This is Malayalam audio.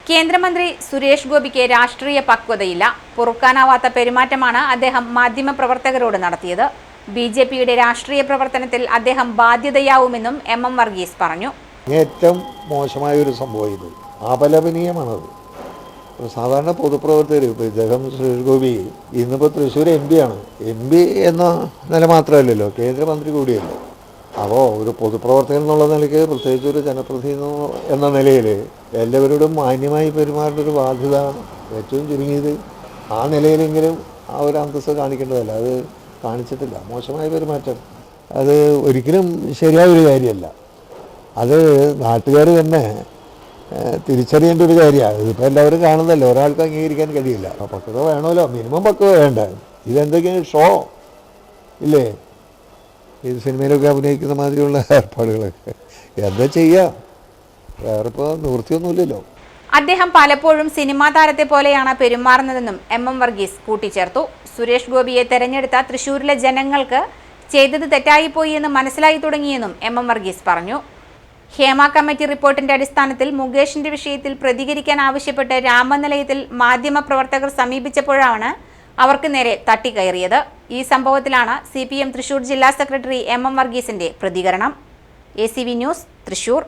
കേന്ദ്രമന്ത്രി സുരേഷ് ഗോപിക്ക് രാഷ്ട്രീയ പക്വതയില്ല. പൊറുക്കാനാവാത്ത പെരുമാറ്റമാണ് അദ്ദേഹം മാധ്യമപ്രവർത്തകരോട് നടത്തിയത്. ബിജെപിയുടെ രാഷ്ട്രീയ പ്രവർത്തനത്തിൽ അദ്ദേഹം ബാധ്യതയാവുമെന്നും എം വർഗീസ് പറഞ്ഞു. ഏറ്റവും മോശമായ ഒരു സംഭവം ഇത്, അപലപനീയമാണത്. സാധാരണ പൊതുപ്രവർത്തകർ ഇപ്പോൾ ഇദ്ദേഹം സുരേഷ് ഗോപി ഇന്നിപ്പോൾ തൃശ്ശൂർ MP ആണ്. MP എന്ന നില മാത്രമല്ലല്ലോ, കേന്ദ്രമന്ത്രി കൂടിയല്ലോ. അപ്പോൾ ഒരു പൊതുപ്രവർത്തകൻ എന്നുള്ള നിലയ്ക്ക്, പ്രത്യേകിച്ച് ഒരു ജനപ്രതിനിധി എന്ന നിലയിൽ എല്ലാവരോടും മാന്യമായി പെരുമാറേണ്ട ഒരു ബാധ്യത ഏറ്റവും ചുരുങ്ങിയത് ആ നിലയിലെങ്കിലും ആ ഒരു അന്തസ്സ് കാണിക്കേണ്ടതല്ല. അത് കാണിച്ചിട്ടില്ല. മോശമായ പെരുമാറ്റം അത് ഒരിക്കലും ശരിയായ ഒരു കാര്യമല്ല. അത് നാട്ടുകാർ തന്നെ തിരിച്ചറിയേണ്ട ഒരു കാര്യമാണ്. ഇതിപ്പോൾ എല്ലാവരും കാണുന്നല്ലോ, ഒരാൾക്ക് അംഗീകരിക്കാൻ കഴിയില്ല. പക്വത വേണമല്ലോ, മിനിമം പക്വത വേണ്ട. ഇതെന്തൊക്കെയാണ് ഷോ ഇല്ലേ? ഇത് സിനിമയിലൊക്കെ അഭിനയിക്കുന്ന മാതിരിയുള്ള ഏർപ്പാടുകളൊക്കെ എന്താ ചെയ്യാം, വേറെ ഇപ്പോൾ നിവൃത്തിയൊന്നുമില്ലല്ലോ. അദ്ദേഹം പലപ്പോഴും സിനിമാ താരത്തെ പോലെയാണ് പെരുമാറുന്നതെന്നും എം വർഗീസ് കൂട്ടിച്ചേർത്തു. സുരേഷ് ഗോപിയെ തെരഞ്ഞെടുത്ത തൃശ്ശൂരിലെ ജനങ്ങൾക്ക് ചെയ്തത് തെറ്റായിപ്പോയി എന്ന് മനസ്സിലായി തുടങ്ങിയെന്നും എം വർഗീസ് പറഞ്ഞു. ഹേമ കമ്മിറ്റി റിപ്പോർട്ടിന്റെ അടിസ്ഥാനത്തിൽ മുകേഷിന്റെ വിഷയത്തിൽ പ്രതികരിക്കാൻ ആവശ്യപ്പെട്ട് രാമനിലയത്തിൽ മാധ്യമപ്രവർത്തകർ സമീപിച്ചപ്പോഴാണ് അവർക്ക് നേരെ തട്ടിക്കയറിയത്. ഈ സംഭവത്തിലാണ് CPM തൃശൂർ ജില്ലാ സെക്രട്ടറി എം വർഗീസിന്റെ പ്രതികരണം. ACV news, Thrissur.